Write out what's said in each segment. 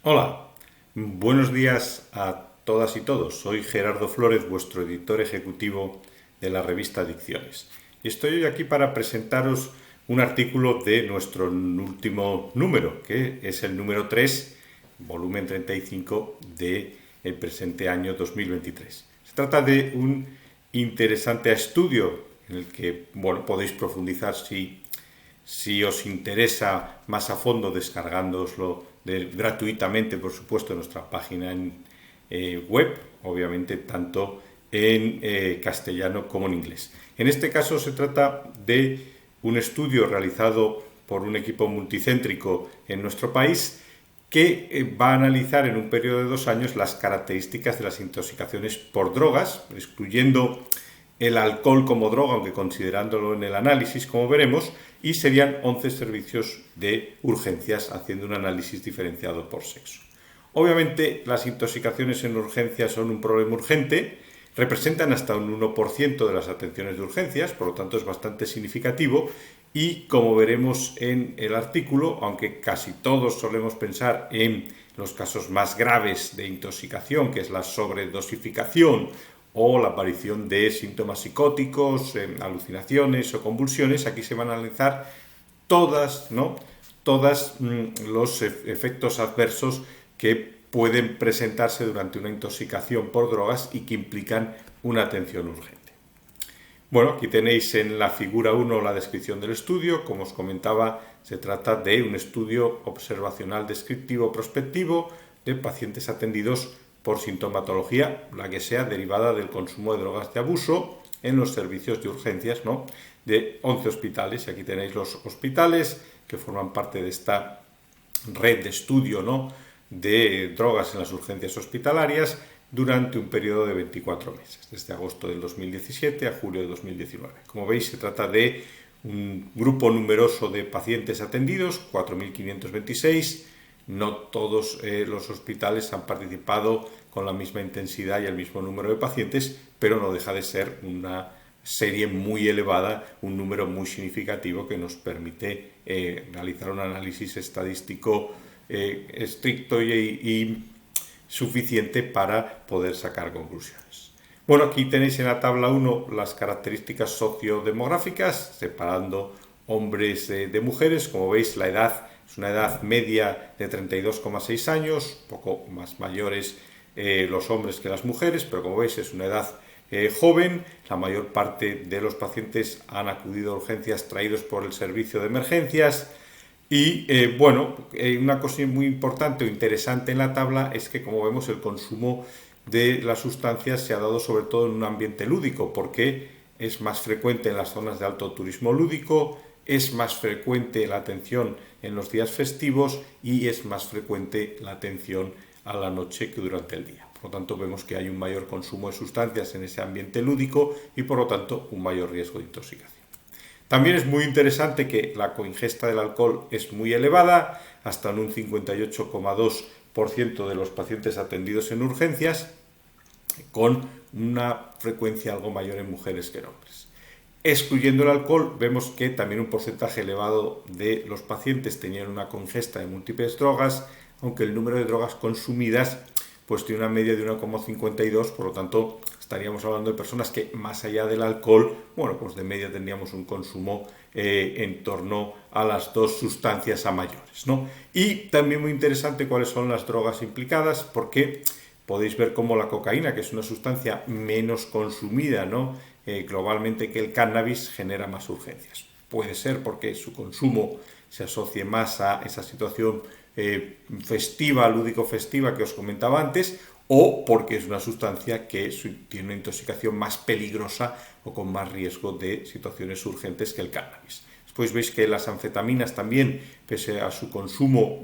Hola, buenos días a todas y todos. Soy Gerardo Flórez, vuestro editor ejecutivo de la revista Adicciones. Y estoy hoy aquí para presentaros un artículo de nuestro último número, que es el número 3, volumen 35 del presente año 2023. Se trata de un interesante estudio en el que podéis profundizar si os interesa más a fondo, descargándoslo gratuitamente, por supuesto, en nuestra página web, obviamente tanto en castellano como en inglés. En este caso se trata de un estudio realizado por un equipo multicéntrico en nuestro país que va a analizar en un periodo de 2 años las características de las intoxicaciones por drogas, excluyendo el alcohol como droga, aunque considerándolo en el análisis, como veremos, y serían 11 servicios de urgencias, haciendo un análisis diferenciado por sexo. Obviamente, las intoxicaciones en urgencias son un problema urgente, representan hasta un 1% de las atenciones de urgencias, por lo tanto es bastante significativo, y como veremos en el artículo, aunque casi todos solemos pensar en los casos más graves de intoxicación, que es la sobredosificación, o la aparición de síntomas psicóticos, alucinaciones o convulsiones, aquí se van a analizar todos los efectos adversos que pueden presentarse durante una intoxicación por drogas y que implican una atención urgente. Bueno, aquí tenéis en la figura 1 la descripción del estudio. Como os comentaba, se trata de un estudio observacional descriptivo prospectivo de pacientes atendidos por sintomatología, la que sea derivada del consumo de drogas de abuso en los servicios de urgencias, de 11 hospitales. Y aquí tenéis los hospitales que forman parte de esta red de estudio, de drogas en las urgencias hospitalarias durante un periodo de 24 meses, desde agosto del 2017 a julio de 2019. Como veis, se trata de un grupo numeroso de pacientes atendidos, 4.526. No todos los hospitales han participado con la misma intensidad y el mismo número de pacientes, pero no deja de ser una serie muy elevada, un número muy significativo que nos permite realizar un análisis estadístico estricto y suficiente para poder sacar conclusiones. Bueno, aquí tenéis en la tabla 1 las características sociodemográficas, separando hombres de mujeres. Como veis, la edad es una edad media de 32,6 años, poco más mayores los hombres que las mujeres, pero como veis es una edad joven. La mayor parte de los pacientes han acudido a urgencias traídos por el servicio de emergencias. Y una cosa muy importante o interesante en la tabla es que, como vemos, el consumo de las sustancias se ha dado sobre todo en un ambiente lúdico, porque es más frecuente en las zonas de alto turismo lúdico, es más frecuente la atención en los días festivos y es más frecuente la atención a la noche que durante el día. Por lo tanto, vemos que hay un mayor consumo de sustancias en ese ambiente lúdico y, por lo tanto, un mayor riesgo de intoxicación. También es muy interesante que la coingesta del alcohol es muy elevada, hasta en un 58,2% de los pacientes atendidos en urgencias, con una frecuencia algo mayor en mujeres que en hombres. Excluyendo el alcohol, vemos que también un porcentaje elevado de los pacientes tenían una congesta de múltiples drogas, aunque el número de drogas consumidas tiene una media de 1,52, por lo tanto estaríamos hablando de personas que, más allá del alcohol, de media tendríamos un consumo en torno a las 2 sustancias a mayores, Y también muy interesante cuáles son las drogas implicadas, porque podéis ver cómo la cocaína, que es una sustancia menos consumida, globalmente que el cannabis, genera más urgencias. Puede ser porque su consumo se asocie más a esa situación festiva, lúdico-festiva que os comentaba antes, o porque es una sustancia que tiene una intoxicación más peligrosa o con más riesgo de situaciones urgentes que el cannabis. Después veis que las anfetaminas también, pese a su consumo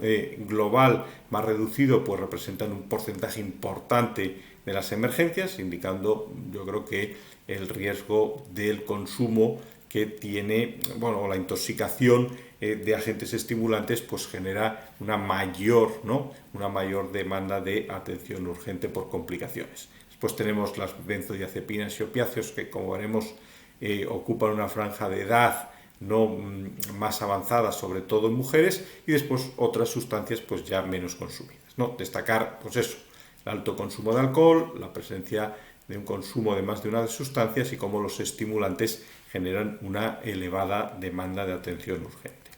global más reducido, representan un porcentaje importante de las emergencias, indicando, yo creo, que el riesgo del consumo que tiene, la intoxicación de agentes estimulantes, genera una mayor demanda de atención urgente por complicaciones. Después tenemos las benzodiazepinas y opiáceos, que, como veremos, ocupan una franja de edad no más avanzada, sobre todo en mujeres, y después otras sustancias pues ya menos consumidas, ¿no? Destacar, pues eso, el alto consumo de alcohol, la presencia de un consumo de más de una de sustancias y cómo los estimulantes generan una elevada demanda de atención urgente.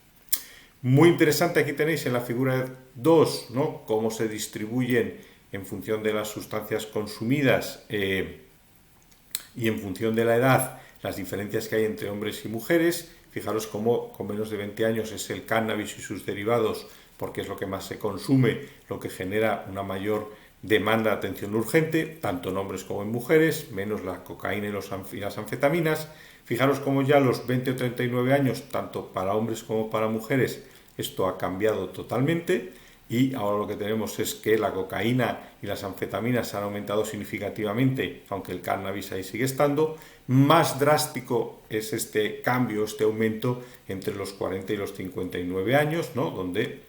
Muy interesante, aquí tenéis en la figura 2, ¿no?, cómo se distribuyen en función de las sustancias consumidas y en función de la edad las diferencias que hay entre hombres y mujeres. Fijaros cómo con menos de 20 años es el cannabis y sus derivados, porque es lo que más se consume, lo que genera una mayor demanda de atención urgente, tanto en hombres como en mujeres, menos la cocaína y las anfetaminas. Fijaros cómo ya a los 20 o 39 años, tanto para hombres como para mujeres, esto ha cambiado totalmente y ahora lo que tenemos es que la cocaína y las anfetaminas han aumentado significativamente, aunque el cannabis ahí sigue estando. Más drástico es este cambio, este aumento entre los 40 y los 59 años, ¿no?, donde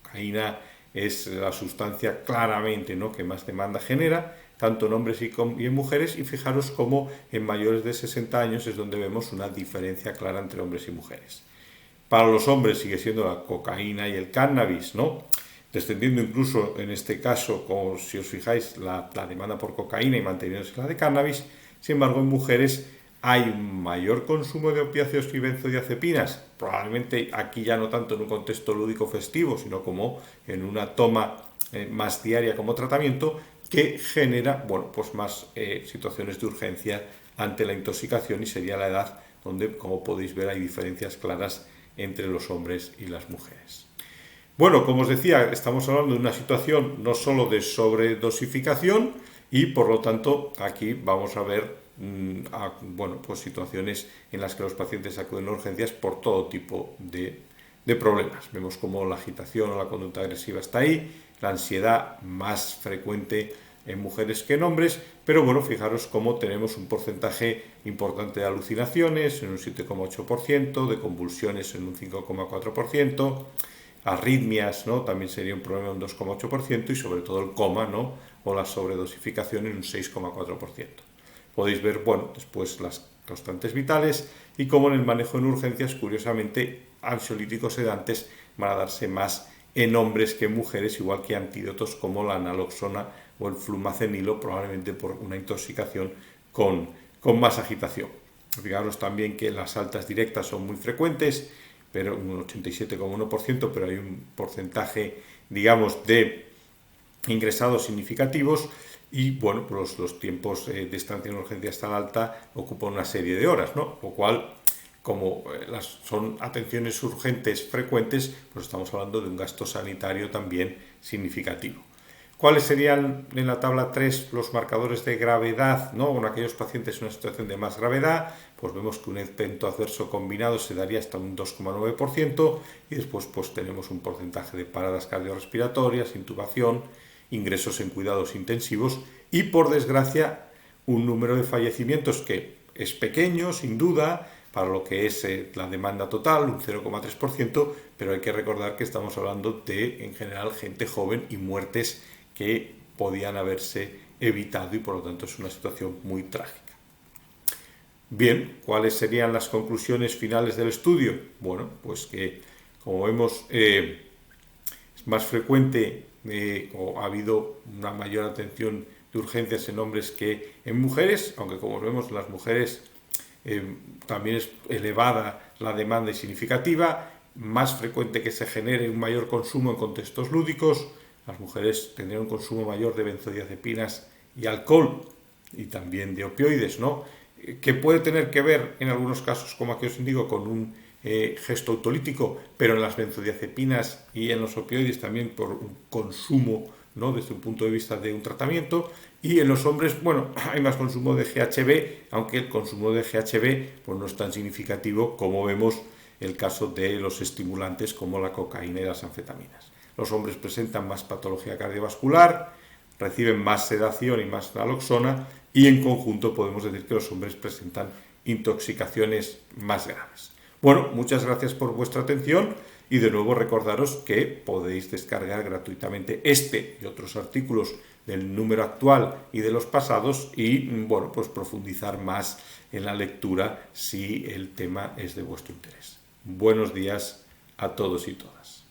cocaína es la sustancia claramente, ¿no?, que más demanda genera, tanto en hombres y en mujeres, y fijaros cómo en mayores de 60 años es donde vemos una diferencia clara entre hombres y mujeres. Para los hombres sigue siendo la cocaína y el cannabis, ¿no?, descendiendo incluso en este caso, como si os fijáis, la demanda por cocaína y manteniéndose la de cannabis. Sin embargo, en mujeres hay un mayor consumo de opiáceos y benzodiazepinas, probablemente aquí ya no tanto en un contexto lúdico festivo, sino como en una toma más diaria como tratamiento, que genera, bueno, pues más situaciones de urgencia ante la intoxicación, y sería la edad donde, como podéis ver, hay diferencias claras entre los hombres y las mujeres. Bueno, como os decía, estamos hablando de una situación no solo de sobredosificación y, por lo tanto, aquí vamos a ver pues situaciones en las que los pacientes acuden a urgencias por todo tipo de problemas. Vemos cómo la agitación o la conducta agresiva está ahí, la ansiedad más frecuente en mujeres que en hombres, pero bueno, fijaros cómo tenemos un porcentaje importante de alucinaciones en un 7,8%, de convulsiones en un 5,4%, arritmias, ¿no?, también sería un problema un 2,8%, y sobre todo el coma, ¿no?, o la sobredosificación en un 6,4%. Podéis ver, bueno, después las constantes vitales y cómo en el manejo en urgencias, curiosamente, ansiolíticos sedantes van a darse más en hombres que en mujeres, igual que antídotos como la naloxona o el flumacenilo, probablemente por una intoxicación con más agitación. Fijaros también que las altas directas son muy frecuentes, pero un 87,1%, pero hay un porcentaje, digamos, de ingresados significativos, y bueno, pues los tiempos de estancia en urgencias tan alta ocupan una serie de horas, ¿no?, lo cual, como son atenciones urgentes frecuentes, pues estamos hablando de un gasto sanitario también significativo. ¿Cuáles serían en la tabla 3 los marcadores de gravedad, ¿no?, en aquellos pacientes en una situación de más gravedad? Pues vemos que un evento adverso combinado se daría hasta un 2,9%, y después pues tenemos un porcentaje de paradas cardiorrespiratorias, intubación, ingresos en cuidados intensivos y, por desgracia, un número de fallecimientos que es pequeño, sin duda, para lo que es la demanda total, un 0,3%, pero hay que recordar que estamos hablando de, en general, gente joven y muertes que podían haberse evitado, y por lo tanto es una situación muy trágica. Bien, ¿cuáles serían las conclusiones finales del estudio? Bueno, pues que, como vemos, es más frecuente o ha habido una mayor atención de urgencias en hombres que en mujeres, aunque como vemos en las mujeres también es elevada la demanda y significativa, más frecuente que se genere un mayor consumo en contextos lúdicos. Las mujeres tendrían un consumo mayor de benzodiazepinas y alcohol, y también de opioides, ¿no?, que puede tener que ver en algunos casos, como aquí os indico, con un gesto autolítico, pero en las benzodiazepinas y en los opioides también por un consumo, ¿no?, desde un punto de vista de un tratamiento. Y en los hombres, bueno, hay más consumo de GHB, aunque el consumo de GHB pues no es tan significativo como vemos el caso de los estimulantes como la cocaína y las anfetaminas. Los hombres presentan más patología cardiovascular, reciben más sedación y más naloxona, y en conjunto podemos decir que los hombres presentan intoxicaciones más graves. Bueno, muchas gracias por vuestra atención, y de nuevo recordaros que podéis descargar gratuitamente este y otros artículos del número actual y de los pasados y, bueno, pues profundizar más en la lectura si el tema es de vuestro interés. Buenos días a todos y todas.